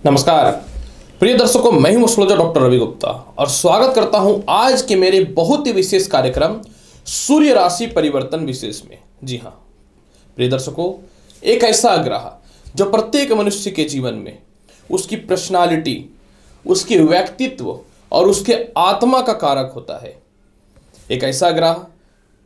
नमस्कार प्रिय दर्शकों, मैं हूं एस्ट्रोलॉजर डॉक्टर रवि गुप्ता और स्वागत करता हूं आज के मेरे बहुत ही विशेष कार्यक्रम सूर्य राशि परिवर्तन विशेष में। जी हां प्रिय दर्शकों, एक ऐसा ग्रह जो प्रत्येक मनुष्य के जीवन में उसकी पर्सनालिटी, उसके व्यक्तित्व और उसके आत्मा का कारक होता है। एक ऐसा ग्रह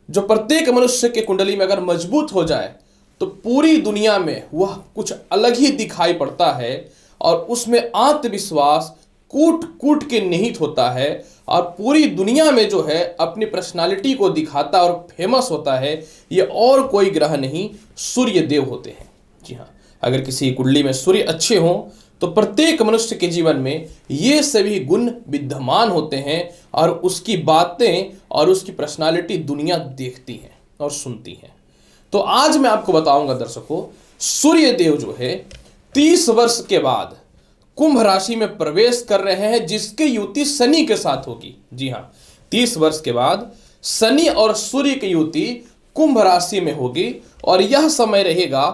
जो प्रत्येक मनुष्य के कुंडली में अगर मजबूत हो जाए तो पूरी दुनिया में वह कुछ अलग ही दिखाई पड़ता है और उसमें आत्मविश्वास कूट कूट के निहित होता है और पूरी दुनिया में जो है अपनी पर्सनालिटी को दिखाता और फेमस होता है। ये और कोई ग्रह नहीं, सूर्य देव होते हैं। जी हाँ, अगर किसी कुंडली में सूर्य अच्छे हों तो प्रत्येक मनुष्य के जीवन में ये सभी गुण विद्यमान होते हैं और उसकी बातें और उसकी पर्सनालिटी दुनिया देखती है और सुनती है। तो आज मैं आपको बताऊंगा दर्शकों, सूर्य देव जो है 30 वर्ष के बाद कुंभ राशि में प्रवेश कर रहे हैं, जिसकी युति शनि के साथ होगी। जी हां, 30 वर्ष के बाद शनि और सूर्य की युति कुंभ राशि में होगी और यह समय रहेगा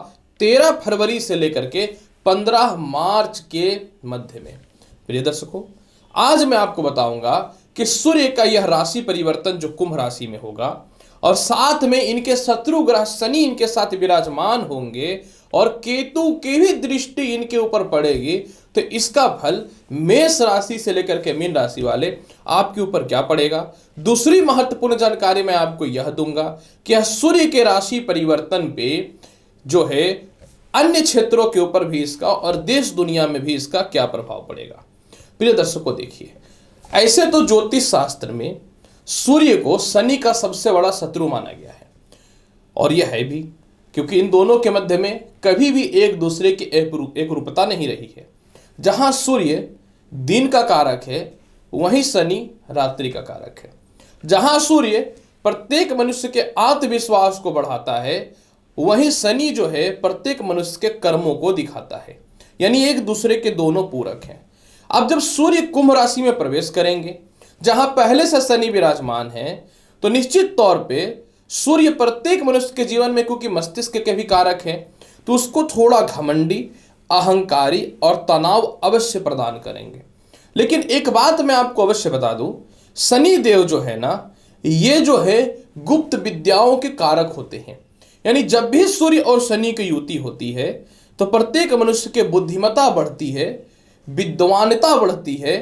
13 फरवरी से लेकर के 15 मार्च के मध्य में। प्रिय दर्शकों, आज मैं आपको बताऊंगा कि सूर्य का यह राशि परिवर्तन जो कुंभ राशि में होगा और साथ में इनके शत्रु ग्रह शनि इनके साथ विराजमान होंगे और केतु की भी दृष्टि इनके ऊपर पड़ेगी, तो इसका फल मेष राशि से लेकर के मीन राशि वाले आपके ऊपर क्या पड़ेगा। दूसरी महत्वपूर्ण जानकारी मैं आपको यह दूंगा कि यह सूर्य के राशि परिवर्तन पे जो है अन्य क्षेत्रों के ऊपर भी इसका और देश दुनिया में भी इसका क्या प्रभाव पड़ेगा। प्रिय दर्शकों, देखिए, ऐसे तो ज्योतिष शास्त्र में सूर्य को शनि का सबसे बड़ा शत्रु माना गया है और यह है भी, क्योंकि इन दोनों के मध्य में कभी भी एक दूसरे की एक रूपता नहीं रही है। जहां सूर्य दिन का कारक है वहीं शनि रात्रि का कारक है। जहां सूर्य प्रत्येक मनुष्य के आत्मविश्वास को बढ़ाता है वहीं शनि जो है प्रत्येक मनुष्य के कर्मों को दिखाता है, यानी एक दूसरे के दोनों पूरक हैं। अब जब सूर्य कुंभ राशि में प्रवेश करेंगे जहां पहले से शनि विराजमान है, तो निश्चित तौर पे सूर्य प्रत्येक मनुष्य के जीवन में, क्योंकि मस्तिष्क के भी कारक है, तो उसको थोड़ा घमंडी, अहंकारी और तनाव अवश्य प्रदान करेंगे। लेकिन एक बात मैं आपको अवश्य बता दूं, शनि देव जो है ना, ये जो है गुप्त विद्याओं के कारक होते हैं। यानी जब भी सूर्य और शनि की युति होती है तो प्रत्येक मनुष्य के बुद्धिमत्ता बढ़ती है, विद्वानता बढ़ती है,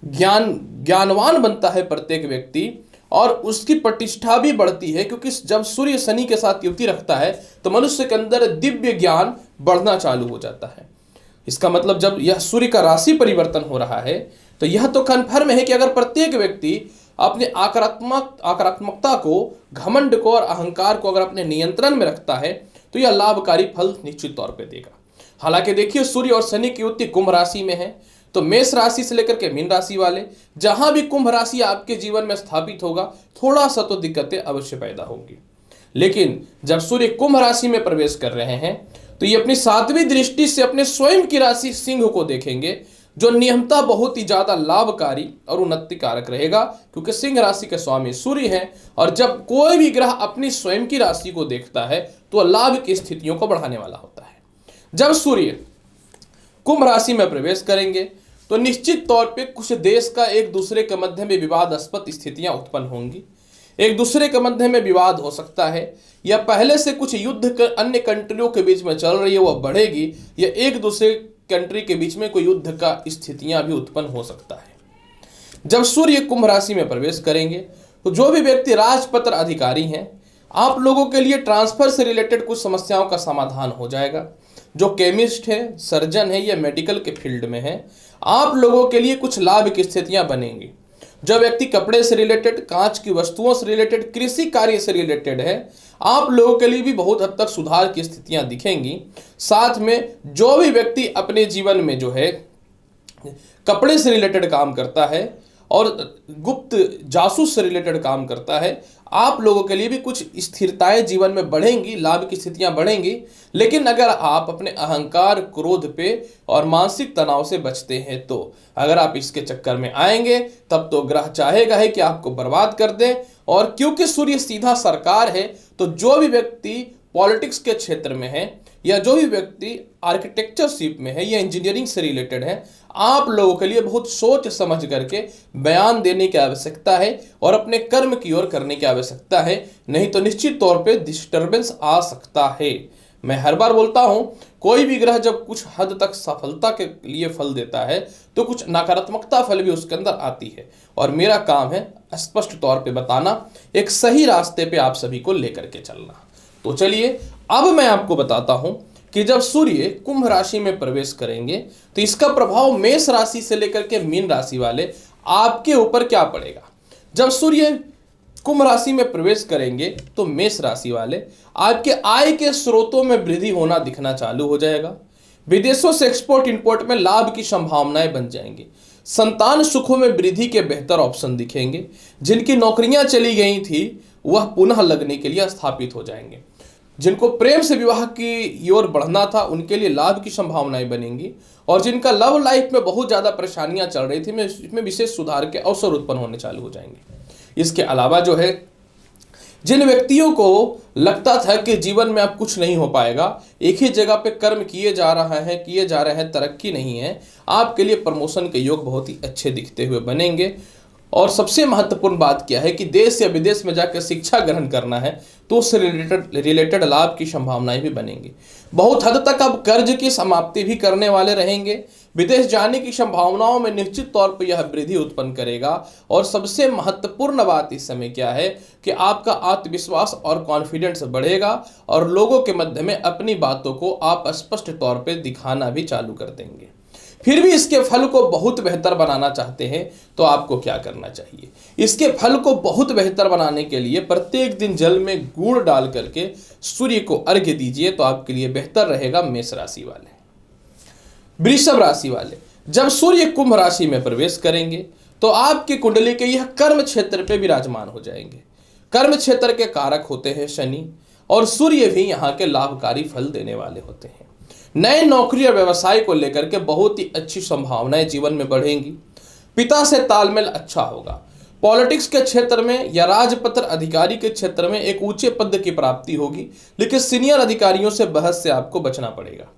ज्ञानवान बनता है प्रत्येक व्यक्ति और उसकी प्रतिष्ठा भी बढ़ती है, क्योंकि जब सूर्य शनि के साथ युति रखता है तो मनुष्य के अंदर दिव्य ज्ञान बढ़ना चालू हो जाता है। इसका मतलब जब यह सूर्य का राशि परिवर्तन हो रहा है तो यह तो कन्फर्म है कि अगर प्रत्येक व्यक्ति अपने आक्रामकता को, घमंड को और अहंकार को अगर अपने नियंत्रण में रखता है तो यह लाभकारी फल निश्चित तौर पर देगा। हालांकि देखिए, सूर्य और शनि की युति कुंभ राशि में है, तो मेष राशि से लेकर के मीन राशि वाले जहां भी कुंभ राशि आपके जीवन में स्थापित होगा, थोड़ा सा तो दिक्कतें अवश्य पैदा होंगी। लेकिन जब सूर्य कुंभ राशि में प्रवेश कर रहे हैं तो ये अपनी 7वीं दृष्टि से अपने स्वयं की राशि सिंह को देखेंगे, जो नियमता बहुत ही ज्यादा लाभकारी और उन्नति कारक रहेगा, क्योंकि सिंह राशि के स्वामी सूर्य हैं और जब कोई भी ग्रह अपनी स्वयं की राशि को देखता है तो लाभ की स्थितियों को बढ़ाने वाला होता है। जब सूर्य कुंभ राशि में प्रवेश करेंगे तो निश्चित तौर पे कुछ देश का एक दूसरे के मध्य में विवादास्पद स्थितियां उत्पन्न होंगी, एक दूसरे के मध्य में विवाद हो सकता है, या पहले से कुछ युद्ध अन्य कंट्रियों के बीच में चल रही है वह बढ़ेगी, या एक दूसरे कंट्री के बीच में कोई युद्ध का स्थितियां भी उत्पन्न हो सकता है। जब सूर्य कुंभ राशि में प्रवेश करेंगे तो जो भी व्यक्ति राजपत्र अधिकारी हैं, आप लोगों के लिए ट्रांसफर से रिलेटेड कुछ समस्याओं का समाधान हो जाएगा। जो केमिस्ट है, सर्जन है या मेडिकल के फील्ड में है, आप लोगों के लिए कुछ लाभ की स्थितियां बनेंगी। जो व्यक्ति कपड़े से रिलेटेड, कांच की वस्तुओं से रिलेटेड, कृषि कार्य से रिलेटेड है, आप लोगों के लिए भी बहुत हद तक सुधार की स्थितियां दिखेंगी। साथ में जो भी व्यक्ति अपने जीवन में जो है कपड़े से रिलेटेड काम करता है और गुप्त जासूस से रिलेटेड काम करता है, आप लोगों के लिए भी कुछ स्थिरताएं जीवन में बढ़ेंगी, लाभ की स्थितियां बढ़ेंगी। लेकिन अगर आप अपने अहंकार, क्रोध पे और मानसिक तनाव से बचते हैं, तो अगर आप इसके चक्कर में आएंगे तब तो ग्रह चाहेगा है कि आपको बर्बाद कर दें। और क्योंकि सूर्य सीधा सरकार है, तो जो भी व्यक्ति पॉलिटिक्स के क्षेत्र में है या जो भी व्यक्ति आर्किटेक्चरशिप में है या इंजीनियरिंग से रिलेटेड है, आप लोगों के लिए बहुत सोच समझ करके बयान देने की आवश्यकता है और अपने कर्म की ओर करने की आवश्यकता है, नहीं तो निश्चित तौर पे डिस्टरबेंस आ सकता है। मैं हर बार बोलता हूं, कोई भी ग्रह जब कुछ हद तक सफलता के लिए फल देता है तो कुछ नकारात्मकता फल भी उसके अंदर आती है, और मेरा काम है स्पष्ट तौर पे बताना, एक सही रास्ते पे आप सभी को लेकर के चलना। तो चलिए अब मैं आपको बताता हूं कि जब सूर्य कुंभ राशि में प्रवेश करेंगे तो इसका प्रभाव मेष राशि से लेकर के मीन राशि वाले आपके ऊपर क्या पड़ेगा। जब सूर्य कुंभ राशि में प्रवेश करेंगे तो मेष राशि वाले आपके आय के स्रोतों में वृद्धि होना दिखना चालू हो जाएगा। विदेशों से एक्सपोर्ट इंपोर्ट में लाभ की संभावनाएं बन जाएंगी। संतान सुखों में वृद्धि के बेहतर ऑप्शन दिखेंगे। जिनकी नौकरियां चली गई थी वह पुनः लगने के लिए स्थापित हो जाएंगे। जिनको प्रेम से विवाह की ओर बढ़ना था उनके लिए लाभ की संभावनाएं बनेंगी, और जिनका लव लाइफ में बहुत ज्यादा परेशानियां चल रही थी इसमें विशेष सुधार के अवसर उत्पन्न होने चालू हो जाएंगे। इसके अलावा जो है, जिन व्यक्तियों को लगता था कि जीवन में अब कुछ नहीं हो पाएगा, एक ही जगह पे कर्म किए जा रहे हैं, तरक्की नहीं है, आपके लिए प्रमोशन के योग बहुत ही अच्छे दिखते हुए बनेंगे। और सबसे महत्वपूर्ण बात क्या है कि देश या विदेश में जाकर शिक्षा ग्रहण करना है तो उससे रिलेटेड लाभ की संभावनाएं भी बनेंगी। बहुत हद तक अब कर्ज की समाप्ति भी करने वाले रहेंगे। विदेश जाने की संभावनाओं में निश्चित तौर पर यह वृद्धि उत्पन्न करेगा। और सबसे महत्वपूर्ण बात इस समय क्या है कि आपका आत्मविश्वास और कॉन्फिडेंस बढ़ेगा और लोगों के मध्य में अपनी बातों को आप स्पष्ट तौर पर दिखाना भी चालू कर देंगे। फिर भी इसके फल को बहुत बेहतर बनाना चाहते हैं तो आपको क्या करना चाहिए। इसके फल को बहुत बेहतर बनाने के लिए प्रत्येक दिन जल में गुड़ डाल करके सूर्य को अर्घ्य दीजिए तो आपके लिए बेहतर रहेगा। मेष राशि वाले, वृषभ राशि वाले, जब सूर्य कुंभ राशि में प्रवेश करेंगे तो आपकी कुंडली के यह कर्म क्षेत्र पे विराजमान हो जाएंगे। कर्म क्षेत्र के कारक होते हैं शनि, और सूर्य भी यहाँ के लाभकारी फल देने वाले होते हैं। नए नौकरी और व्यवसाय को लेकर के बहुत ही अच्छी संभावनाएं जीवन में बढ़ेंगी। पिता से तालमेल अच्छा होगा। पॉलिटिक्स के क्षेत्र में या राजपत्र अधिकारी के क्षेत्र में एक ऊंचे पद की प्राप्ति होगी, लेकिन सीनियर अधिकारियों से बहस से आपको बचना पड़ेगा।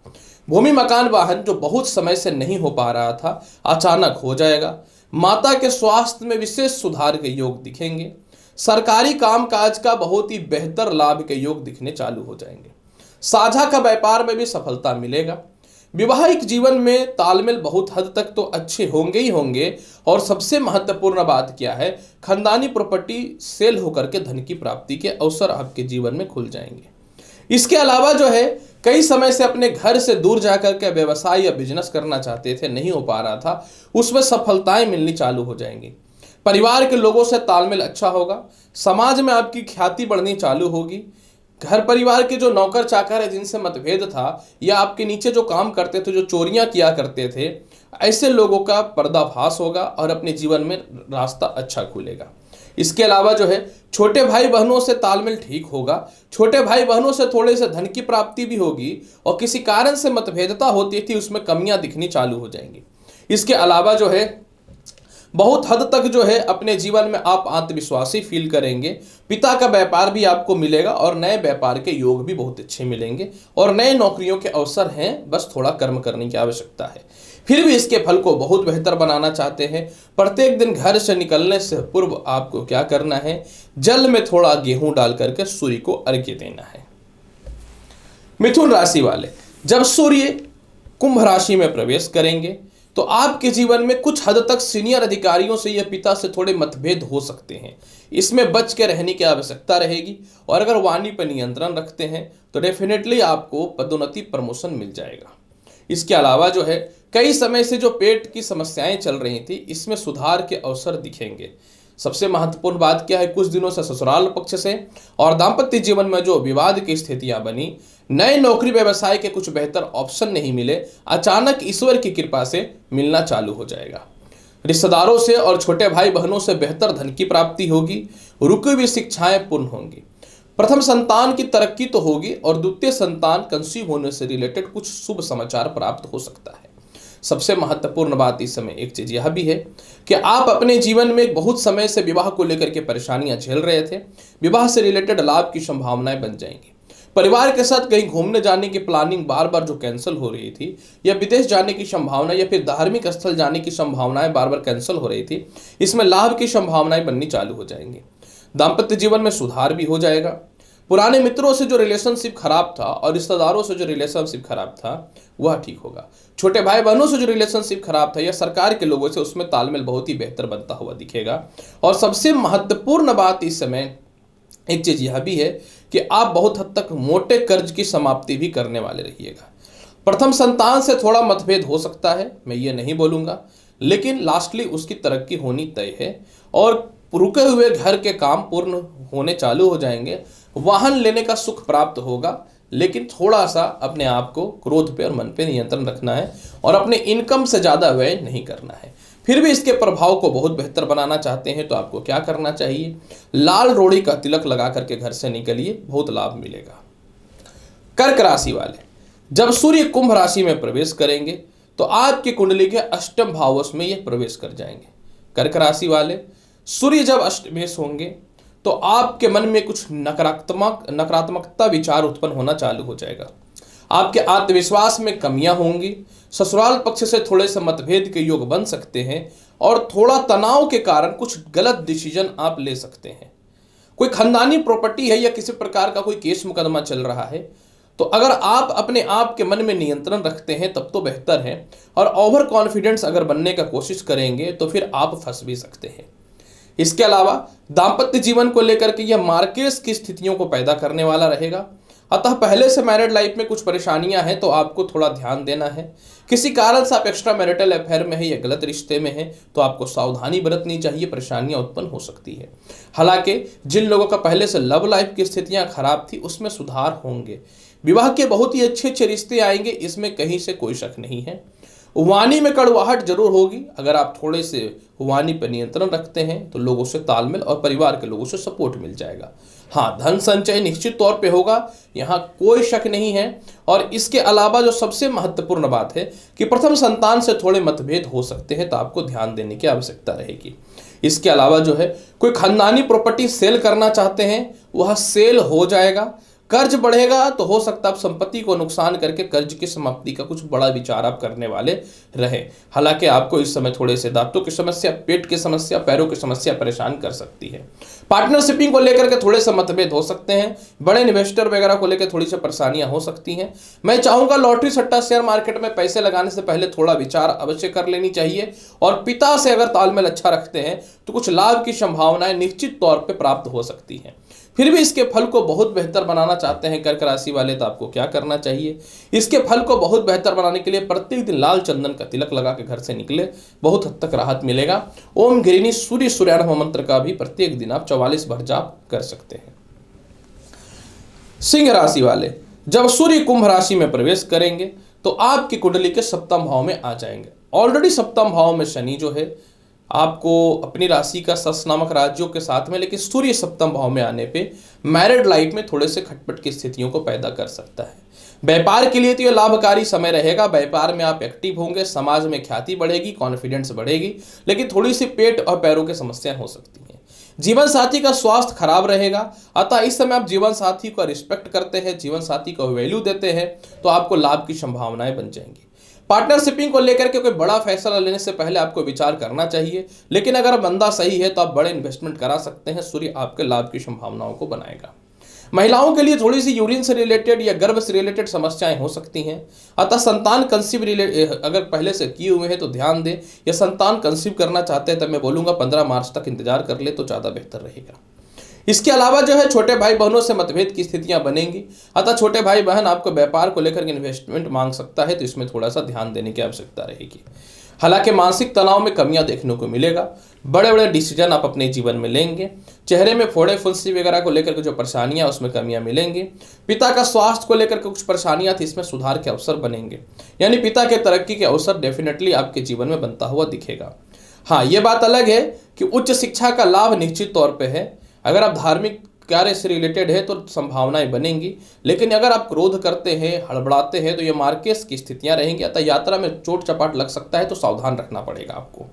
भूमि मकान वाहन जो बहुत समय से नहीं हो पा रहा था अचानक हो जाएगा। माता के स्वास्थ्य में विशेष सुधार के योग दिखेंगे। सरकारी कामकाज का बहुत ही बेहतर लाभ के योग दिखने चालू हो जाएंगे। साझा का व्यापार में भी सफलता मिलेगा। विवाहिक जीवन में तालमेल बहुत हद तक तो अच्छे होंगे ही होंगे, और सबसे महत्वपूर्ण बात क्या है, खानदानी प्रॉपर्टी सेल होकर के धन की प्राप्ति के अवसर आपके जीवन में खुल जाएंगे। इसके अलावा जो है, कई समय से अपने घर से दूर जाकर के व्यवसाय या बिजनेस करना चाहते थे, नहीं हो पा रहा था, उसमें सफलताएं मिलनी चालू हो जाएंगी। परिवार के लोगों से तालमेल अच्छा होगा। समाज में आपकी ख्याति बढ़नी चालू होगी। घर परिवार के जो नौकर चाकर है जिनसे मतभेद था या आपके नीचे जो काम करते थे, जो चोरियां किया करते थे, ऐसे लोगों का पर्दाफाश होगा और अपने जीवन में रास्ता अच्छा खुलेगा। इसके अलावा जो है, छोटे भाई बहनों से तालमेल ठीक होगा। छोटे भाई बहनों से थोड़े से धन की प्राप्ति भी होगी, और किसी कारण से मतभेदता होती थी उसमें कमियां दिखनी चालू हो जाएंगी। इसके अलावा जो है, बहुत हद तक जो है अपने जीवन में आप आत्मविश्वासी फील करेंगे। पिता का व्यापार भी आपको मिलेगा और नए व्यापार के योग भी बहुत अच्छे मिलेंगे, और नए नौकरियों के अवसर हैं, बस थोड़ा कर्म करने की आवश्यकता है। फिर भी इसके फल को बहुत बेहतर बनाना चाहते हैं, प्रत्येक दिन घर से निकलने से पूर्व आपको क्या करना है, जल में थोड़ा गेहूं डाल करके सूर्य को अर्घ्य देना है। मिथुन राशि वाले, जब सूर्य कुंभ राशि में प्रवेश करेंगे तो आपके जीवन में कुछ हद तक सीनियर अधिकारियों से या पिता से थोड़े मतभेद हो सकते हैं। इसमें बच के रहने की आवश्यकता रहेगी, और अगर वाणी पर नियंत्रण रखते हैं तो डेफिनेटली आपको पदोन्नति प्रमोशन मिल जाएगा। इसके अलावा जो है, कई समय से जो पेट की समस्याएं चल रही थी, इसमें सुधार के अवसर दिखेंगे। सबसे महत्वपूर्ण बात क्या है, कुछ दिनों से ससुराल पक्ष से और दाम्पत्य जीवन में जो विवाद की स्थितियां बनी, नए नौकरी व्यवसाय के कुछ बेहतर ऑप्शन नहीं मिले, अचानक ईश्वर की कृपा से मिलना चालू हो जाएगा। रिश्तेदारों से और छोटे भाई बहनों से बेहतर धन की प्राप्ति होगी। रुकी हुई शिक्षाएं पूर्ण होंगी। प्रथम संतान की तरक्की तो होगी, और द्वितीय संतान कंसीव होने से रिलेटेड कुछ शुभ समाचार प्राप्त हो सकता है। सबसे महत्वपूर्ण बात इस समय एक चीज यह भी है कि आप अपने जीवन में बहुत समय से विवाह को लेकर के परेशानियां झेल रहे थे। विवाह से रिलेटेड लाभ की संभावनाएं बन जाएंगी। परिवार के साथ कहीं घूमने जाने की प्लानिंग बार बार जो कैंसिल हो रही थी, या विदेश जाने की संभावना या फिर धार्मिक स्थल जाने की संभावनाएं बार बार कैंसिल हो रही थी, इसमें लाभ की संभावनाएं बननी चालू हो जाएंगी। दाम्पत्य जीवन में सुधार भी हो जाएगा। पुराने मित्रों से जो रिलेशनशिप खराब था और रिश्तेदारों से जो रिलेशनशिप खराब था वह ठीक होगा। छोटे भाई बहनों से जो रिलेशनशिप खराब था या सरकार के लोगों से, उसमें तालमेल बहुत ही बेहतर बनता हुआ दिखेगा। और सबसे महत्वपूर्ण बात इस समय एक चीज यह भी है कि आप बहुत हद तक मोटे कर्ज की समाप्ति भी करने वाले रहिएगा। प्रथम संतान से थोड़ा मतभेद हो सकता है, मैं ये नहीं बोलूंगा, लेकिन लास्टली उसकी तरक्की होनी तय है और रुके हुए घर के काम पूर्ण होने चालू हो जाएंगे। वाहन लेने का सुख प्राप्त होगा, लेकिन थोड़ा सा अपने आप को क्रोध पे और मन पे नियंत्रण रखना है और अपने इनकम से ज़्यादा व्यय नहीं करना है। फिर भी इसके प्रभाव को बहुत बेहतर बनाना चाहते हैं तो आपको क्या करना चाहिए? लाल रोड़ी का तिलक लगा करके घर से निकलिए, बहुत लाभ मिलेगा। कर्क राशि वाले, जब सूर्य कुंभ राशि में प्रवेश करेंगे तो आपकी कुंडली के अष्टम भाव में यह प्रवेश कर जाएंगे। कर्क राशि वाले, सूर्य जब अष्टमेश होंगे तो आपके मन में कुछ नकारात्मकता विचार उत्पन्न होना चालू हो जाएगा। आपके आत्मविश्वास में कमियां होंगी। ससुराल पक्ष से थोड़े से मतभेद के योग बन सकते हैं और थोड़ा तनाव के कारण कुछ गलत डिसीजन आप ले सकते हैं। कोई खानदानी प्रॉपर्टी है या किसी प्रकार का कोई केस मुकदमा चल रहा है, तो अगर आप अपने आप के मन में नियंत्रण रखते हैं तब तो बेहतर है, और ओवर कॉन्फिडेंस अगर बनने का कोशिश करेंगे तो फिर आप फंस भी सकते हैं। इसके अलावा दाम्पत्य जीवन को लेकर के यह मार्केस की स्थितियों को पैदा करने वाला रहेगा। अतः पहले से मैरिड लाइफ में कुछ परेशानियां हैं तो आपको थोड़ा ध्यान देना है। किसी कारण से आप एक्स्ट्रा मैरिटल अफेयर में है या गलत रिश्ते में है तो आपको सावधानी बरतनी चाहिए, परेशानियां उत्पन्न हो सकती है। हालांकि जिन लोगों का पहले से लव लाइफ की स्थितियां खराब थी उसमें सुधार होंगे। विवाह के बहुत ही अच्छे अच्छे रिश्ते आएंगे, इसमें कहीं से कोई शक नहीं है। वाणी में कड़वाहट जरूर होगी। अगर आप थोड़े से वाणी पर नियंत्रण रखते हैं तो लोगों से तालमेल और परिवार के लोगों से सपोर्ट मिल जाएगा। हाँ, धन संचय निश्चित तौर पे होगा, यहाँ कोई शक नहीं है। और इसके अलावा जो सबसे महत्वपूर्ण बात है कि प्रथम संतान से थोड़े मतभेद हो सकते हैं तो आपको ध्यान देने की आवश्यकता रहेगी। इसके अलावा जो है कोई खानदानी प्रॉपर्टी सेल करना चाहते हैं वह सेल हो जाएगा। कर्ज बढ़ेगा तो हो सकता है आप संपत्ति को नुकसान करके कर्ज की समाप्ति का कुछ बड़ा विचार आप करने वाले रहे। हालांकि आपको इस समय थोड़े से दांतों की समस्या, पेट की समस्या, पैरों की समस्या परेशान कर सकती है। पार्टनरशिपिंग को लेकर के थोड़े से मतभेद हो सकते हैं। बड़े इन्वेस्टर वगैरह को लेकर थोड़ी सी परेशानियां हो सकती हैं। मैं चाहूंगा लॉटरी सट्टा शेयर मार्केट में पैसे लगाने से पहले थोड़ा विचार अवश्य कर लेनी चाहिए। और पिता से अगर तालमेल अच्छा रखते हैं तो कुछ लाभ की संभावनाएं निश्चित तौर पर प्राप्त हो सकती हैं। फिर भी इसके फल को बहुत बेहतर बनाना चाहते हैं कर्क राशि वाले तो आपको क्या करना चाहिए? इसके फल को बहुत बेहतर बनाने के लिए प्रत्येक दिन लाल चंदन का तिलक लगा के घर से निकले, बहुत हद तक राहत मिलेगा। ओम गिरिनी सूर्य सूर्यानभ मंत्र का भी प्रत्येक दिन आप 44 बार जाप कर सकते हैं। सिंह राशि वाले, जब सूर्य कुंभ राशि में प्रवेश करेंगे तो आपकी कुंडली के सप्तम भाव में आ जाएंगे। ऑलरेडी सप्तम भाव में शनि जो है आपको अपनी राशि का सस नामक राज्यों के साथ में, लेकिन सूर्य सप्तम भाव में आने पे मैरिड लाइफ में थोड़े से खटपट की स्थितियों को पैदा कर सकता है। व्यापार के लिए तो यह लाभकारी समय रहेगा। व्यापार में आप एक्टिव होंगे, समाज में ख्याति बढ़ेगी, कॉन्फिडेंस बढ़ेगी, लेकिन थोड़ी सी पेट और पैरों की समस्याएं हो सकती हैं। जीवन साथी का स्वास्थ्य खराब रहेगा। अतः इस समय आप जीवन साथी का रिस्पेक्ट करते हैं, जीवन साथी को वैल्यू देते हैं तो आपको लाभ की संभावनाएं बन जाएंगी। पार्टनरशिपिंग को लेकर के कोई बड़ा फैसला लेने से पहले आपको विचार करना चाहिए, लेकिन अगर बंदा सही है तो आप बड़े इन्वेस्टमेंट करा सकते हैं। सूर्य आपके लाभ की संभावनाओं को बनाएगा। महिलाओं के लिए थोड़ी सी यूरिन से रिलेटेड या गर्भ से रिलेटेड समस्याएं हो सकती हैं। अतः संतान कंसीव अगर पहले से किए हुए हैं तो ध्यान दें, या संतान कंसीव करना चाहते हैं तब मैं बोलूँगा 15 मार्च तक इंतजार कर ले तो ज़्यादा बेहतर रहेगा। इसके अलावा जो है छोटे भाई बहनों से मतभेद की स्थितियां बनेंगी। अतः छोटे भाई बहन आपको व्यापार को लेकर के इन्वेस्टमेंट मांग सकता है तो इसमें थोड़ा सा ध्यान देने की आवश्यकता रहेगी। हालांकि मानसिक तनाव में कमियां देखने को मिलेगा। बड़े बड़े डिसीजन आप अपने जीवन में लेंगे। चेहरे में फोड़े फुंसी वगैरह को लेकर के जो परेशानियां उसमें कमियां मिलेंगी। पिता का स्वास्थ्य को लेकर के कुछ परेशानियां थी, इसमें सुधार के अवसर बनेंगे। यानी पिता के तरक्की के अवसर डेफिनेटली आपके जीवन में बनता हुआ दिखेगा। हाँ, ये बात अलग है कि उच्च शिक्षा का लाभ निश्चित तौर पर है। अगर आप धार्मिक कार्य से रिलेटेड है तो संभावनाएं बनेंगी, लेकिन अगर आप क्रोध करते हैं, हड़बड़ाते हैं तो ये मार्केस की स्थितियां रहेंगी। अतः यात्रा में चोट चपाट लग सकता है तो सावधान रखना पड़ेगा आपको।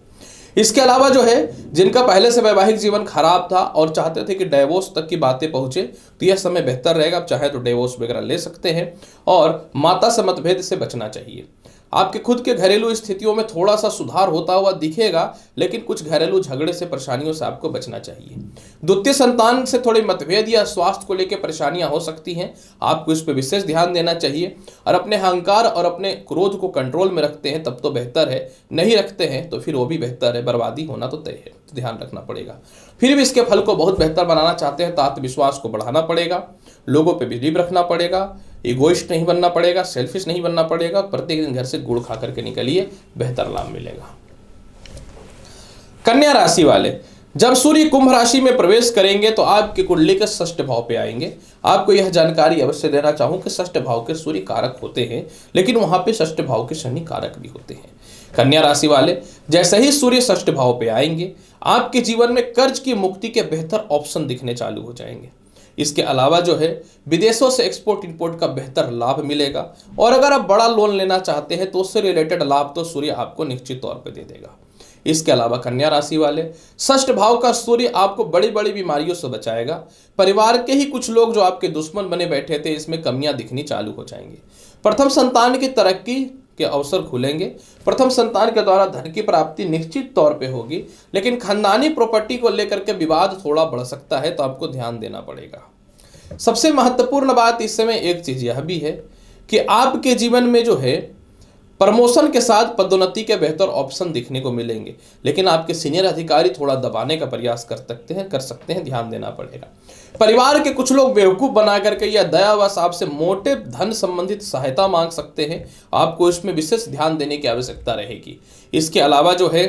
इसके अलावा जो है, जिनका पहले से वैवाहिक जीवन खराब था और चाहते थे कि डिवोर्स तक की बातें पहुंचे, तो यह समय बेहतर रहेगा। आप चाहे तो डिवोर्स वगैरह ले सकते हैं और माता से मतभेद से बचना चाहिए। आपके खुद के घरेलू स्थितियों में थोड़ा सा सुधार होता हुआ दिखेगा, लेकिन कुछ घरेलू झगड़े से, परेशानियों से आपको बचना चाहिए। द्वितीय संतान से थोड़ी मतभेद या स्वास्थ्य को लेकर परेशानियां हो सकती हैं, आपको इस पर विशेष ध्यान देना चाहिए। और अपने अहंकार और अपने क्रोध को कंट्रोल में रखते हैं तब तो बेहतर है, नहीं रखते हैं तो फिर वो भी बेहतर है, बर्बादी होना तो तय है, तो ध्यान रखना पड़ेगा। फिर भी इसके फल को बहुत बेहतर बनाना चाहते हैं तो आत्मविश्वास को बढ़ाना पड़ेगा, लोगों पे बिलीव रखना पड़ेगा, इगोइस्ट नहीं बनना पड़ेगा, सेल्फिश नहीं बनना पड़ेगा। प्रत्येक दिन घर से गुड़ खा करके निकलिए, बेहतर लाभ मिलेगा। कन्या राशि वाले, जब सूर्य कुंभ राशि में प्रवेश करेंगे तो आपकी कुंडली के षष्ठ भाव पे आएंगे। आपको यह जानकारी अवश्य देना चाहूं कि षष्ठ भाव के सूर्य कारक होते हैं, लेकिन वहां पे षष्ठ भाव के शनि कारक भी होते हैं। कन्या राशि वाले, जैसे ही सूर्य षष्ठ भाव पे आएंगे, आपके जीवन में कर्ज की मुक्ति के बेहतर ऑप्शन दिखने चालू हो जाएंगे। इसके अलावा जो है, विदेशों से एक्सपोर्ट इंपोर्ट का बेहतर लाभ मिलेगा। और अगर आप बड़ा लोन लेना चाहते हैं तो उससे रिलेटेड लाभ तो सूर्य आपको निश्चित तौर पर दे देगा। इसके अलावा कन्या राशि वाले, षष्ठ भाव का सूर्य आपको बड़ी बड़ी बीमारियों से बचाएगा। परिवार के ही कुछ लोग जो आपके दुश्मन बने बैठे थे, इसमें कमियां दिखनी चालू हो जाएंगी। प्रथम संतान की तरक्की के अवसर खुलेंगे। प्रथम संतान के द्वारा धन की प्राप्ति निश्चित तौर पे होगी, लेकिन खानदानी प्रॉपर्टी को लेकर के विवाद थोड़ा बढ़ सकता है, तो आपको ध्यान देना पड़ेगा। सबसे महत्वपूर्ण बात इस समय एक चीज यह भी है कि आपके जीवन में जो है, प्रमोशन के साथ पदोन्नति के बेहतर ऑप्शन दिखने को मिलेंगे, लेकिन आपके सीनियर अधिकारी थोड़ा दबाने का प्रयास कर सकते हैं, ध्यान देना पड़ेगा। परिवार के कुछ लोग बेवकूफ बना करके या दयावश आपसे मोटे धन संबंधित सहायता मांग सकते हैं, आपको इसमें विशेष ध्यान देने की आवश्यकता रहेगी। इसके अलावा जो है,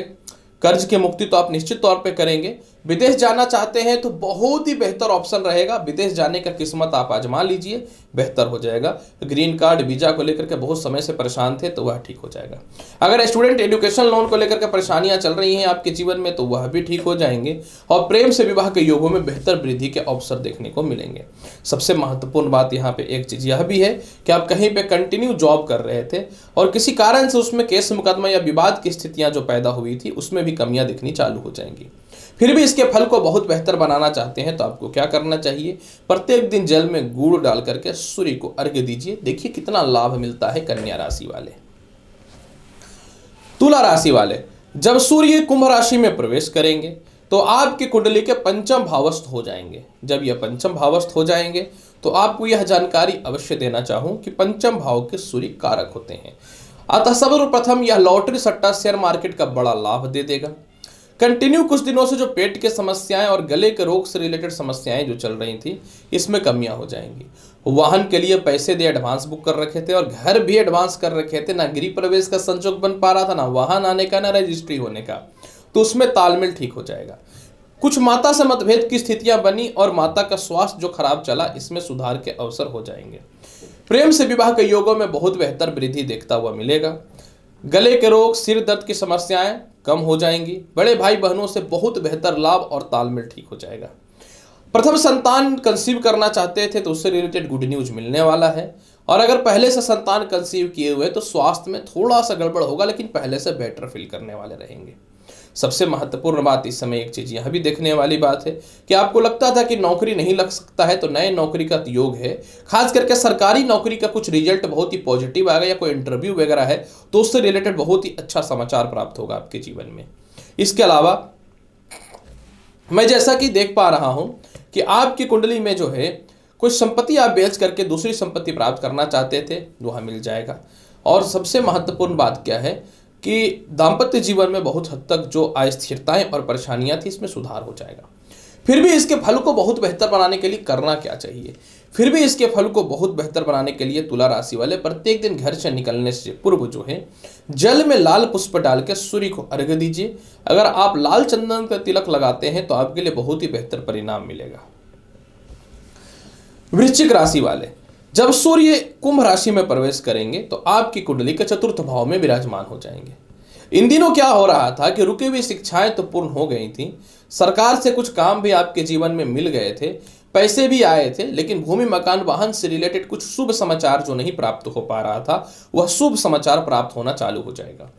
कर्ज की मुक्ति तो आप निश्चित तौर पे करेंगे। विदेश जाना चाहते हैं तो बहुत ही बेहतर ऑप्शन रहेगा, विदेश जाने का किस्मत आप आजमा लीजिए, बेहतर हो जाएगा। ग्रीन कार्ड, वीजा को लेकर के बहुत समय से परेशान थे तो वह ठीक हो जाएगा। अगर स्टूडेंट एजुकेशन लोन को लेकर के परेशानियां चल रही हैं आपके जीवन में तो वह भी ठीक हो जाएंगे। और प्रेम से विवाह के योगों में बेहतर वृद्धि के अवसर देखने को मिलेंगे। सबसे महत्वपूर्ण बात यहाँ पे एक चीज यह भी है कि आप कहीं पे कंटिन्यू जॉब कर रहे थे और किसी कारण से उसमें केस मुकदमा या विवाद की स्थितियां जो पैदा हुई थी, उसमें भी कमियां दिखनी चालू हो जाएंगी। फिर भी इसके फल को बहुत बेहतर बनाना चाहते हैं तो आपको क्या करना चाहिए, प्रत्येक दिन जल में गुड़ डाल करके सूर्य को अर्घ्य दीजिए। देखिए कितना लाभ मिलता है। कन्या राशि वाले, तुला राशि वाले, जब सूर्य कुंभ राशि में प्रवेश करेंगे तो आपकी कुंडली के पंचम भावस्थ हो जाएंगे। जब यह पंचम भावस्थ हो जाएंगे तो आपको यह जानकारी अवश्य देना चाहूं कि पंचम भाव के सूर्य कारक होते हैं। अतः सर्वप्रथम यह लॉटरी, सट्टा, शेयर मार्केट का बड़ा लाभ दे देगा। कंटिन्यू कुछ दिनों से जो पेट के समस्याएं और गले के रोग से रिलेटेड समस्याएं जो चल रही थी, इसमें कमियां हो जाएंगी। वाहन के लिए पैसे दे एडवांस बुक कर रखे थे और घर भी एडवांस कर रखे थे, ना गृह प्रवेश का संजोग बन पा रहा था, ना वाहन आने का, ना रजिस्ट्री होने का, तो उसमें तालमेल ठीक हो जाएगा। कुछ माता से मतभेद की स्थितियां बनी और माता का स्वास्थ्य जो खराब चला, इसमें सुधार के अवसर हो जाएंगे। प्रेम से विवाह के योगों में बहुत बेहतर वृद्धि देखता हुआ मिलेगा। गले के रोग, सिर दर्द की समस्याएं कम हो जाएंगी। बड़े भाई बहनों से बहुत बेहतर लाभ और तालमेल ठीक हो जाएगा। प्रथम संतान कंसीव करना चाहते थे तो उससे रिलेटेड गुड न्यूज मिलने वाला है। और अगर पहले से संतान कंसीव किए हुए तो स्वास्थ्य में थोड़ा सा गड़बड़ होगा, लेकिन पहले से बेटर फील करने वाले रहेंगे। सबसे महत्वपूर्ण बात इस समय एक चीज यह भी देखने वाली बात है कि आपको लगता था कि नौकरी नहीं लग सकता है, तो नए नौकरी का योग है। खास करके सरकारी नौकरी का कुछ रिजल्ट बहुत ही पॉजिटिव आएगा, या कोई इंटरव्यू वगैरह है तो उससे रिलेटेड बहुत ही अच्छा समाचार प्राप्त होगा आपके जीवन में। इसके अलावा मैं जैसा कि देख पा रहा हूं कि आपकी कुंडली में जो है, कुछ संपत्ति आप बेच करके दूसरी संपत्ति प्राप्त करना चाहते थे, वह मिल जाएगा। और सबसे महत्वपूर्ण बात क्या है कि दाम्पत्य जीवन में बहुत हद तक जो अस्थिरताएं और परेशानियां थी, इसमें सुधार हो जाएगा। फिर भी इसके फल को बहुत बेहतर बनाने के लिए करना क्या चाहिए? फिर भी इसके फल को बहुत बेहतर बनाने के लिए तुला राशि वाले प्रत्येक दिन घर से निकलने से पूर्व जो है, जल में लाल पुष्प डाल के सूर्य को अर्घ्य दीजिए। अगर आप लाल चंदन का तिलक लगाते हैं तो आपके लिए बहुत ही बेहतर परिणाम मिलेगा। वृश्चिक राशि वाले, जब सूर्य कुंभ राशि में प्रवेश करेंगे तो आपकी कुंडली के चतुर्थ भाव में विराजमान हो जाएंगे। इन दिनों क्या हो रहा था कि रुकी हुई शिक्षाएं तो पूर्ण हो गई थी, सरकार से कुछ काम भी आपके जीवन में मिल गए थे, पैसे भी आए थे, लेकिन भूमि, मकान, वाहन से रिलेटेड कुछ शुभ समाचार जो नहीं प्राप्त हो पा रहा था, वह शुभ समाचार प्राप्त होना चालू हो जाएगा।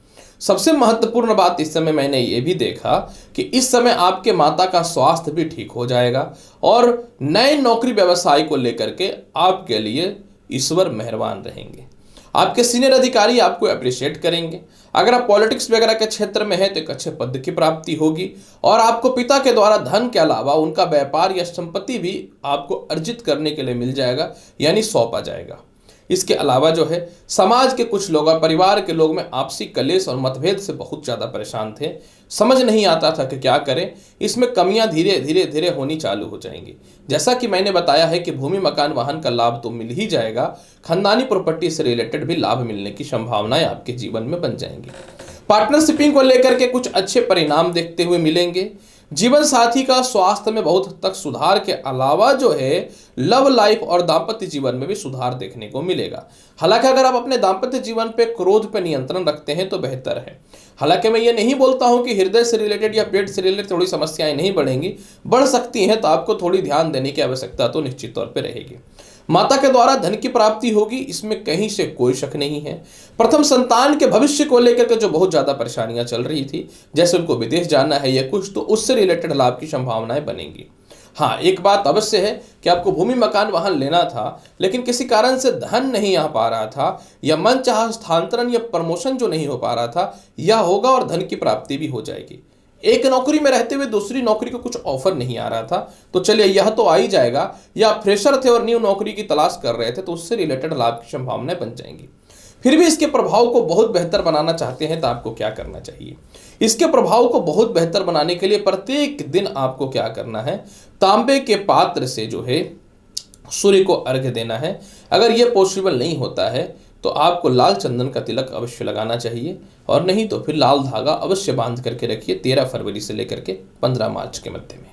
सबसे महत्वपूर्ण बात इस समय मैंने ये भी देखा कि इस समय आपके माता का स्वास्थ्य भी ठीक हो जाएगा और नए नौकरी व्यवसाय को लेकर के आपके लिए ईश्वर मेहरबान रहेंगे। आपके सीनियर अधिकारी आपको अप्रिशिएट करेंगे। अगर आप पॉलिटिक्स वगैरह के क्षेत्र में हैं तो एक अच्छे पद की प्राप्ति होगी और आपको पिता के द्वारा धन के अलावा उनका व्यापार या संपत्ति भी आपको अर्जित करने के लिए मिल जाएगा, यानी सौंपा जाएगा। इसके अलावा जो है समाज के कुछ लोग और परिवार के लोग में आपसी कलेश और मतभेद से बहुत ज़्यादा परेशान थे, समझ नहीं आता था कि क्या करें। इसमें कमियां धीरे धीरे धीरे होनी चालू हो जाएंगी। जैसा कि मैंने बताया है कि भूमि मकान वाहन का लाभ तो मिल ही जाएगा, खानदानी प्रॉपर्टी से रिलेटेड भी लाभ मिलने की संभावनाएं आपके जीवन में बन जाएंगी। पार्टनरशिपिंग को लेकर के कुछ अच्छे परिणाम देखते हुए मिलेंगे। जीवन साथी का स्वास्थ्य में बहुत हद तक सुधार के अलावा जो है लव लाइफ और दाम्पत्य जीवन में भी सुधार देखने को मिलेगा। हालांकि अगर आप अपने दाम्पत्य जीवन पे क्रोध पे नियंत्रण रखते हैं तो बेहतर है। हालांकि मैं ये नहीं बोलता हूं कि हृदय से रिलेटेड या पेट से रिलेटेड थोड़ी समस्याएं नहीं बढ़ेंगी, बढ़ सकती हैं, तो आपको थोड़ी ध्यान देने की आवश्यकता तो निश्चित तौर पर रहेगी। माता के द्वारा धन की प्राप्ति होगी, इसमें कहीं से कोई शक नहीं है। प्रथम संतान के भविष्य को लेकर के जो बहुत ज्यादा परेशानियां चल रही थी, जैसे उनको विदेश जाना है या कुछ, तो उससे रिलेटेड लाभ की संभावनाएं बनेंगी। हाँ, एक बात अवश्य है कि आपको भूमि मकान वाहन लेना था, लेकिन किसी कारण से धन नहीं आ पा रहा था या मनचाहा स्थानांतरण या प्रमोशन जो नहीं हो पा रहा था, यह होगा और धन की प्राप्ति भी हो जाएगी। एक नौकरी में रहते हुए दूसरी नौकरी को कुछ ऑफर नहीं आ रहा था, तो चलिए यह तो आ ही जाएगा। या फ्रेशर थे और न्यू नौकरी की तलाश कर रहे थे, तो उससे रिलेटेड लाभ की संभावनाएं बन जाएंगी। फिर भी इसके प्रभाव को बहुत बेहतर बनाना चाहते हैं तो आपको क्या करना चाहिए? इसके प्रभाव को बहुत बेहतर बनाने के लिए प्रत्येक दिन आपको क्या करना है? तांबे के पात्र से जो है सूर्य को अर्घ्य देना है। अगर यह पॉसिबल नहीं होता है तो आपको लाल चंदन का तिलक अवश्य लगाना चाहिए, और नहीं तो फिर लाल धागा अवश्य बांध करके रखिए 13 फरवरी से लेकर के 15 मार्च के मध्य में।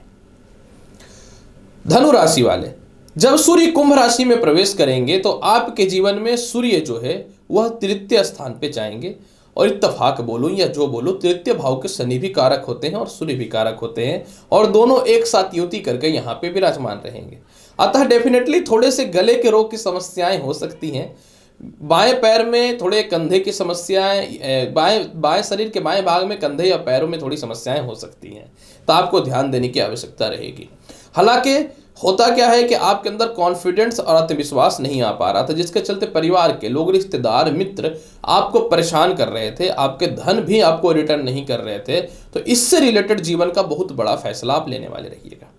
धनु राशि वाले, जब सूर्य कुंभ राशि में प्रवेश करेंगे तो आपके जीवन में सूर्य जो है वह तृतीय स्थान पे जाएंगे। और इत्तेफाक बोलूं या जो बोलूं, तृतीय भाव के शनि भी कारक होते हैं और सूर्य भी कारक होते हैं, और दोनों एक साथ युति करके यहाँ पे विराजमान रहेंगे। अतः डेफिनेटली थोड़े से गले के रोग की समस्याएं हो सकती हैं। बाएं पैर में थोड़े कंधे की समस्याएं, बाएं शरीर के बाएं भाग में कंधे या पैरों में थोड़ी समस्याएं हो सकती हैं, तो आपको ध्यान देने की आवश्यकता रहेगी। हालांकि होता क्या है कि आपके अंदर कॉन्फिडेंस और आत्मविश्वास नहीं आ पा रहा था, जिसके चलते परिवार के लोग, रिश्तेदार, मित्र आपको परेशान कर रहे थे, आपके धन भी आपको रिटर्न नहीं कर रहे थे। तो इससे रिलेटेड जीवन का बहुत बड़ा फैसला आप लेने वाले रहिएगा।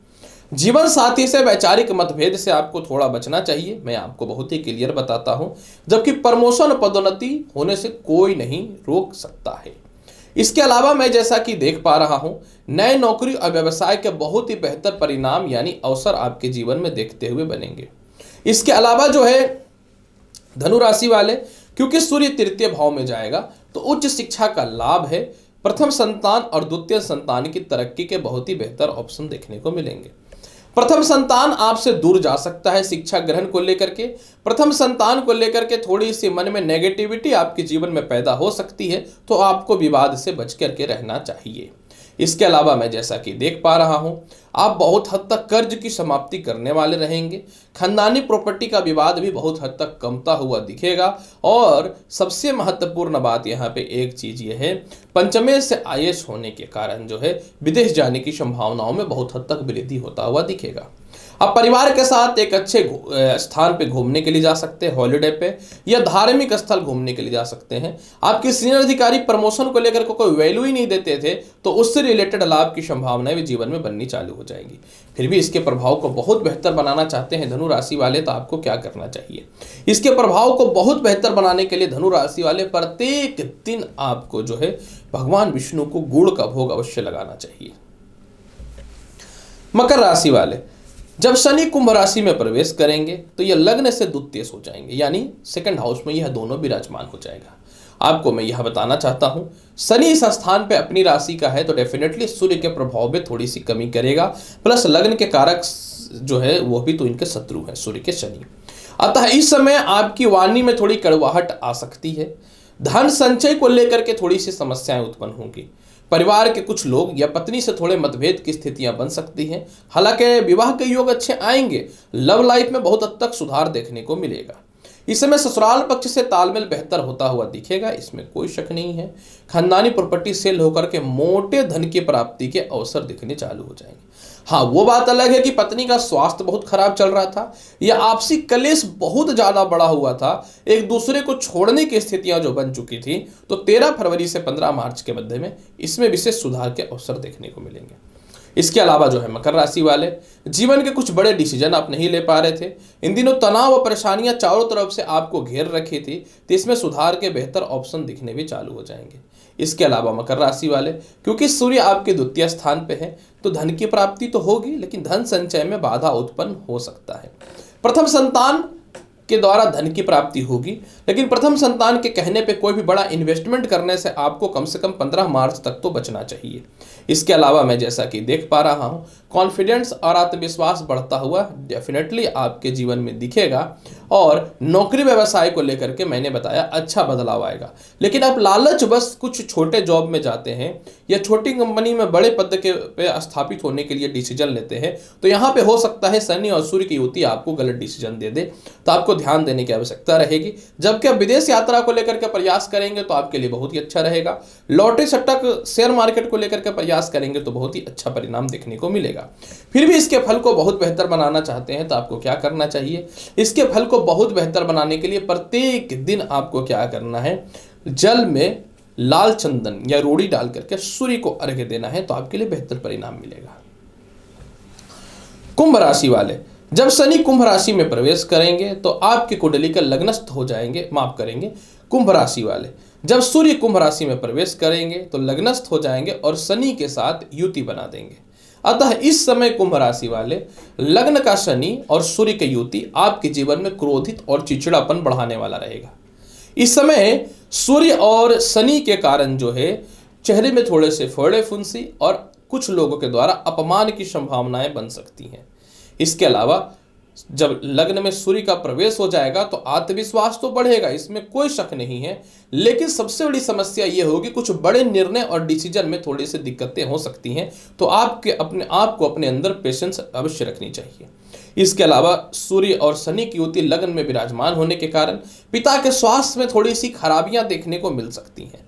जीवन साथी से वैचारिक मतभेद से आपको थोड़ा बचना चाहिए, मैं आपको बहुत ही क्लियर बताता हूं। जबकि प्रमोशन पदोन्नति होने से कोई नहीं रोक सकता है। इसके अलावा मैं जैसा कि देख पा रहा हूं, नए नौकरी और व्यवसाय के बहुत ही बेहतर परिणाम यानी अवसर आपके जीवन में देखते हुए बनेंगे। इसके अलावा जो है धनु राशि वाले, क्योंकि सूर्य तृतीय भाव में जाएगा तो उच्च शिक्षा का लाभ है। प्रथम संतान और द्वितीय संतान की तरक्की के बहुत ही बेहतर ऑप्शन देखने को मिलेंगे। प्रथम संतान आपसे दूर जा सकता है शिक्षा ग्रहण को लेकर के। प्रथम संतान को लेकर के थोड़ी सी मन में नेगेटिविटी आपके जीवन में पैदा हो सकती है, तो आपको विवाद से बच करके रहना चाहिए। इसके अलावा मैं जैसा कि देख पा रहा हूं, आप बहुत हद तक कर्ज की समाप्ति करने वाले रहेंगे। खानदानी प्रॉपर्टी का विवाद भी बहुत हद तक कमता हुआ दिखेगा। और सबसे महत्वपूर्ण बात यहाँ पे एक चीज ये है, पंचमे से आयेश होने के कारण जो है विदेश जाने की संभावनाओं में बहुत हद तक वृद्धि होता हुआ दिखेगा। आप परिवार के साथ एक अच्छे स्थान पे घूमने के लिए जा सकते हैं, हॉलिडे पे, या धार्मिक स्थल घूमने के लिए जा सकते हैं। आपके सीनियर अधिकारी प्रमोशन को लेकर कोई वैल्यू ही नहीं देते थे, तो उससे रिलेटेड लाभ की संभावनाएं भी जीवन में बननी चालू हो जाएंगी। फिर भी इसके प्रभाव को बहुत बेहतर बनाना चाहते हैं धनु राशि वाले, तो आपको क्या करना चाहिए? इसके प्रभाव को बहुत बेहतर बनाने के लिए धनु राशि वाले प्रत्येक दिन आपको जो है भगवान विष्णु को गुड़ का भोग अवश्य लगाना चाहिए। मकर राशि वाले, जब शनि कुंभ राशि में प्रवेश करेंगे तो यह लग्न से द्वितीय हो जाएंगे, यानी सेकंड हाउस में यह दोनों विराजमान हो जाएगा। आपको मैं यह बताना चाहता हूं, शनि इस स्थान पे अपनी राशि का है तो डेफिनेटली सूर्य के प्रभाव में थोड़ी सी कमी करेगा। प्लस लग्न के कारक जो है वो भी तो इनके शत्रु है, सूर्य के शनि। अतः इस समय आपकी वाणी में थोड़ी कड़वाहट आ सकती है। धन संचय को लेकर के थोड़ी सी समस्याएं उत्पन्न होंगी। परिवार के कुछ लोग या पत्नी से थोड़े मतभेद की स्थितियां बन सकती हैं। हालांकि विवाह के योग अच्छे आएंगे, लव लाइफ में बहुत हद तक सुधार देखने को मिलेगा। इस समय ससुराल पक्ष से तालमेल बेहतर होता हुआ दिखेगा, इसमें कोई शक नहीं है। खानदानी प्रॉपर्टी सेल होकर के मोटे धन की प्राप्ति के अवसर दिखने चालू हो जाएंगे। हाँ, वो बात अलग है कि पत्नी का स्वास्थ्य बहुत खराब चल रहा था या आपसी कलेश बहुत ज्यादा बड़ा हुआ था, एक दूसरे को छोड़ने की स्थितियां जो बन चुकी थी, तो 13 फरवरी से 15 मार्च के मध्य में इसमें विशेष सुधार के अवसर देखने को मिलेंगे। इसके अलावा जो है मकर राशि वाले, जीवन के कुछ बड़े डिसीजन आप नहीं ले पा रहे थे, इन दिनों तनाव और परेशानियां चारों तरफ से आपको घेर रखी थी, तो इसमें सुधार के बेहतर ऑप्शन दिखने भी चालू हो जाएंगे। इसके अलावा मकर राशि वाले, क्योंकि सूर्य आपके द्वितीय स्थान पे है, तो धन की प्राप्ति तो होगी, लेकिन धन संचय में बाधा उत्पन्न हो सकता है। प्रथम संतान के द्वारा धन की प्राप्ति होगी, लेकिन प्रथम संतान के कहने पे कोई भी बड़ा इन्वेस्टमेंट करने से आपको कम से कम 15 मार्च तक तो बचना चाहिए। इसके अलावा मैं जैसा कि देख पा रहा हूं, कॉन्फिडेंस और आत्मविश्वास बढ़ता हुआ डेफिनेटली आपके जीवन में दिखेगा, और नौकरी व्यवसाय को लेकर के मैंने बताया अच्छा बदलाव आएगा। लेकिन आप लालच बस कुछ छोटे जॉब में जाते हैं या छोटी कंपनी में बड़े पद के पे स्थापित होने के लिए डिसीजन लेते हैं, तो यहाँ पे हो सकता है शनि और सूर्य की युति आपको गलत डिसीजन दे दे, तो आपको ध्यान देने की आवश्यकता रहेगी। जबकि आप विदेश यात्रा को लेकर के प्रयास करेंगे तो आपके लिए बहुत ही अच्छा रहेगा। लॉटरी सट्टा शेयर मार्केट को लेकर के प्रयास करेंगे तो बहुत ही अच्छा परिणाम देखने को मिलेगा। फिर भी इसके फल को बहुत बेहतर बनाना चाहते हैं तो आपको क्या करना चाहिए? इसके फल को बहुत बेहतर बनाने के लिए प्रत्येक दिन आपको क्या करना है? जल में लाल चंदन या रोड़ी डाल करके सूर्य को अर्घ्य देना है, तो आपके लिए बेहतर परिणाम मिलेगा। कुंभ राशि वाले, जब शनि कुंभ राशि में प्रवेश करेंगे तो आपकी कुंडली का लग्नस्थ हो जाएंगे, माफ करेंगे, कुंभ राशि वाले जब सूर्य कुंभ राशि में प्रवेश करेंगे तो लग्नस्थ हो जाएंगे और शनि के साथ युति बना देंगे। अतः इस समय कुंभ राशि वाले, लग्न का शनि और सूर्य की युति आपके जीवन में क्रोधित और चिड़चिड़ापन बढ़ाने वाला रहेगा। इस समय सूर्य और शनि के कारण जो है चेहरे में थोड़े से फोड़े फुंसी और कुछ लोगों के द्वारा अपमान की संभावनाएं बन सकती हैं। इसके अलावा जब लग्न में सूर्य का प्रवेश हो जाएगा तो आत्मविश्वास तो बढ़ेगा, इसमें कोई शक नहीं है, लेकिन सबसे बड़ी समस्या यह होगी कुछ बड़े निर्णय और डिसीजन में थोड़ी सी दिक्कतें हो सकती हैं, तो आपके अपने आप को अपने अंदर पेशेंस अवश्य रखनी चाहिए। इसके अलावा सूर्य और शनि की युति लग्न में विराजमान होने के कारण पिता के स्वास्थ्य में थोड़ी सी खराबियां देखने को मिल सकती हैं,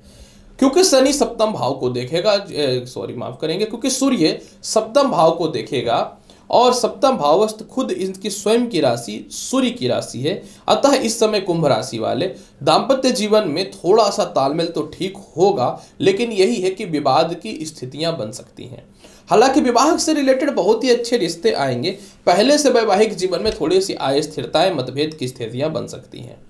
क्योंकि शनि सप्तम भाव को देखेगा, क्योंकि सूर्य सप्तम भाव को देखेगा और सप्तम भावस्थ खुद इनकी स्वयं की राशि सूर्य की राशि है। अतः इस समय कुंभ राशि वाले दाम्पत्य जीवन में थोड़ा सा तालमेल तो ठीक होगा, लेकिन यही है कि विवाद की स्थितियां बन सकती हैं। हालांकि विवाह से रिलेटेड बहुत ही अच्छे रिश्ते आएंगे, पहले से वैवाहिक जीवन में थोड़ी सी अस्थिरताएं, मतभेद की स्थितियां बन सकती हैं।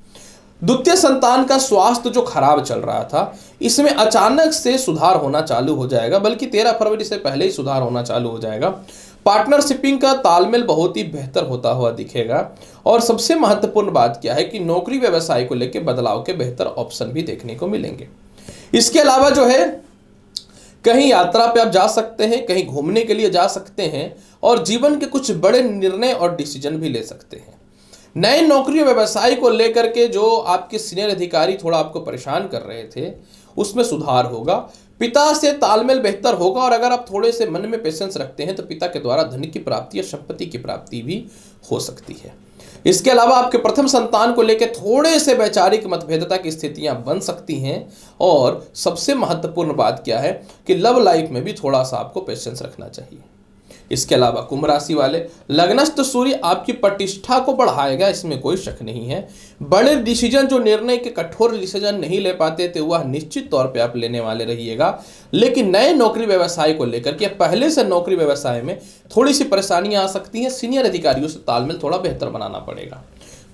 द्वितीय संतान का स्वास्थ्य जो खराब चल रहा था, इसमें अचानक से सुधार होना चालू हो जाएगा, बल्कि 13 फरवरी से पहले ही सुधार होना चालू हो जाएगा। पार्टनरशिपिंग का तालमेल बहुत ही बेहतर होता हुआ दिखेगा, और सबसे महत्वपूर्ण बात क्या है कि नौकरी व्यवसाय को लेकर बदलाव के बेहतर ऑप्शन भी देखने को मिलेंगे। इसके अलावा जो है कहीं यात्रा पे आप जा सकते हैं, कहीं घूमने के लिए जा सकते हैं, और जीवन के कुछ बड़े निर्णय और डिसीजन भी ले सकते हैं। नए नौकरी व्यवसाय को लेकर के जो आपके सीनियर अधिकारी थोड़ा आपको परेशान कर रहे थे, उसमें सुधार होगा। पिता से तालमेल बेहतर होगा, और अगर आप थोड़े से मन में पेशेंस रखते हैं तो पिता के द्वारा धन की प्राप्ति या संपत्ति की प्राप्ति भी हो सकती है। इसके अलावा आपके प्रथम संतान को लेकर थोड़े से वैचारिक मतभेदता की स्थितियां बन सकती हैं, और सबसे महत्वपूर्ण बात क्या है कि लव लाइफ में भी थोड़ा सा आपको पेशेंस रखना चाहिए। इसके अलावा कुंभ राशि वाले, लग्नस्थ सूर्य आपकी प्रतिष्ठा को बढ़ाएगा, इसमें कोई शक नहीं है। बड़े डिसीजन, जो निर्णय के कठोर डिसीजन नहीं ले पाते थे, वह निश्चित तौर पे आप लेने वाले रहिएगा। लेकिन नए नौकरी व्यवसाय को लेकर के पहले से नौकरी व्यवसाय में थोड़ी सी परेशानियां आ सकती हैं, सीनियर अधिकारियों से तालमेल थोड़ा बेहतर बनाना पड़ेगा।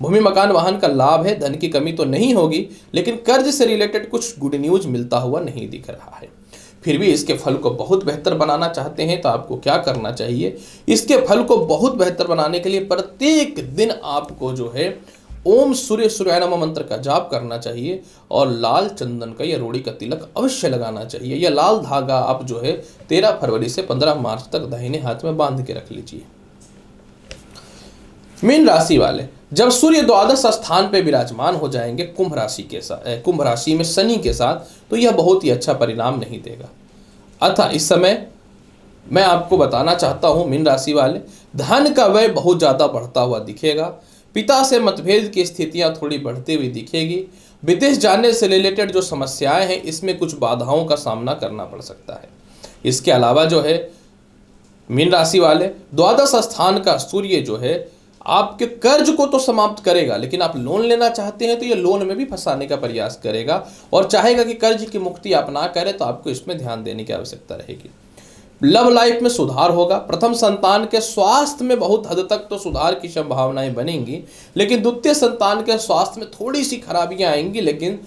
भूमि मकान वाहन का लाभ है, धन की कमी तो नहीं होगी, लेकिन कर्ज से रिलेटेड कुछ गुड न्यूज मिलता हुआ नहीं दिख रहा है। फिर भी इसके फल को बहुत बेहतर बनाना चाहते हैं तो आपको क्या करना चाहिए? इसके फल को बहुत बेहतर बनाने के लिए प्रत्येक दिन आपको जो है ओम सूर्य सूर्याय नमः मंत्र का जाप करना चाहिए, और लाल चंदन का या रोड़ी का तिलक अवश्य लगाना चाहिए। यह लाल धागा आप जो है 13 फरवरी से 15 मार्च तक दाहिने हाथ में बांध के रख लीजिए। मीन राशि वाले, जब सूर्य द्वादश स्थान पे विराजमान हो जाएंगे कुंभ राशि में शनि के साथ, तो यह बहुत ही अच्छा परिणाम नहीं देगा। अतः इस समय मैं आपको बताना चाहता हूं मीन राशि वाले, धन का व्यय बहुत ज्यादा बढ़ता हुआ दिखेगा। पिता से मतभेद की स्थितियां थोड़ी बढ़ती हुई दिखेगी। विदेश जाने से रिलेटेड जो समस्याएं हैं इसमें कुछ बाधाओं का सामना करना पड़ सकता है। इसके अलावा जो है मीन राशि वाले, द्वादश स्थान का सूर्य जो है आपके कर्ज को तो समाप्त करेगा, लेकिन आप लोन लेना चाहते हैं तो ये लोन में भी फंसाने का प्रयास करेगा और चाहेगा कि कर्ज की मुक्ति आप ना करें, तो आपको इसमें ध्यान देने की आवश्यकता रहेगी। लव लाइफ में सुधार होगा। प्रथम संतान के स्वास्थ्य में बहुत हद तक तो सुधार की संभावनाएं बनेंगी, लेकिन द्वितीय संतान के स्वास्थ्य में थोड़ी सी खराबियां आएंगी, लेकिन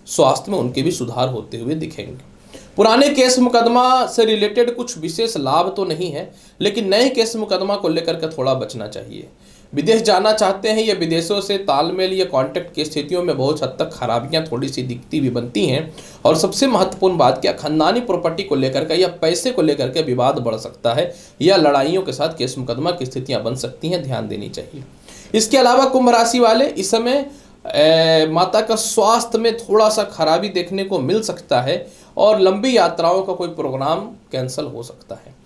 स्वास्थ्य में उनके भी सुधार होते हुए दिखेंगे। पुराने केस मुकदमा से रिलेटेड कुछ विशेष लाभ तो नहीं है, लेकिन नए केस मुकदमा को लेकर के थोड़ा बचना चाहिए। विदेश जाना चाहते हैं या विदेशों से तालमेल या कांटेक्ट की स्थितियों में बहुत हद तक खराबियां थोड़ी सी दिखती भी बनती हैं। और सबसे महत्वपूर्ण बात क्या, खानदानी प्रॉपर्टी को लेकर के या पैसे को लेकर के विवाद बढ़ सकता है या लड़ाइयों के साथ केस मुकदमा की स्थितियां बन सकती हैं, ध्यान देनी चाहिए। इसके अलावा कुंभ राशि वाले, इस समय माता का स्वास्थ्य में थोड़ा सा खराबी देखने को मिल सकता है और लंबी यात्राओं का कोई प्रोग्राम कैंसिल हो सकता है।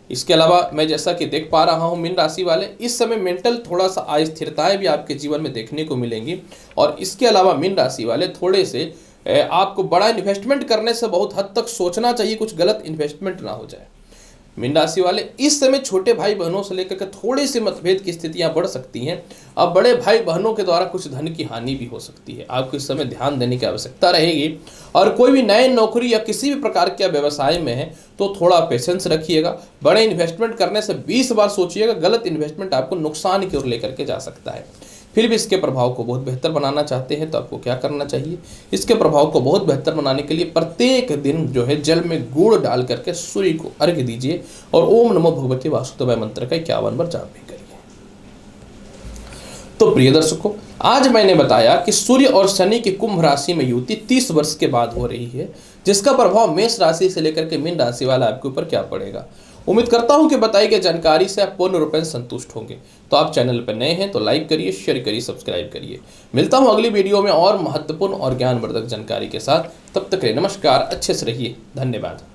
इसके अलावा मैं जैसा कि देख पा रहा हूं मीन राशि वाले, इस समय मेंटल थोड़ा सा अस्थिरताएं भी आपके जीवन में देखने को मिलेंगी। और इसके अलावा मीन राशि वाले थोड़े से आपको बड़ा इन्वेस्टमेंट करने से बहुत हद तक सोचना चाहिए, कुछ गलत इन्वेस्टमेंट ना हो जाए। मीन राशि वाले, इस समय छोटे भाई बहनों से लेकर के थोड़े से मतभेद की स्थितियां बढ़ सकती हैं। अब बड़े भाई बहनों के द्वारा कुछ धन की हानि भी हो सकती है, आपको इस समय ध्यान देने की आवश्यकता रहेगी। और कोई भी नए नौकरी या किसी भी प्रकार के व्यवसाय में है तो थोड़ा पेशेंस रखिएगा। बड़े इन्वेस्टमेंट करने से 20 बार सोचिएगा, गलत इन्वेस्टमेंट आपको नुकसान की ओर लेकर के जा सकता है। फिर भी इसके प्रभाव को बहुत बेहतर बनाना चाहते हैं तो आपको क्या करना चाहिए, इसके प्रभाव को बहुत बेहतर बनाने के लिए प्रत्येक दिन जो है जल में गुड़ डाल करके सूर्य को अर्घ्य दीजिए और ओम नमो भगवते वासुदेवाय मंत्र का 51 बार जाप भी करिए। तो प्रिय दर्शकों, आज मैंने बताया कि सूर्य और शनि की कुंभ राशि में युति 30 वर्ष के बाद हो रही है, जिसका प्रभाव मेष राशि से लेकर के मीन राशि वाला आपके ऊपर क्या पड़ेगा। उम्मीद करता हूं कि बताई गई जानकारी से आप पूर्ण रूप से संतुष्ट होंगे। तो आप चैनल पर नए हैं तो लाइक करिए, शेयर करिए, सब्सक्राइब करिए। मिलता हूं अगली वीडियो में और महत्वपूर्ण और ज्ञानवर्धक जानकारी के साथ। तब तक के लिए नमस्कार, अच्छे से रहिए, धन्यवाद।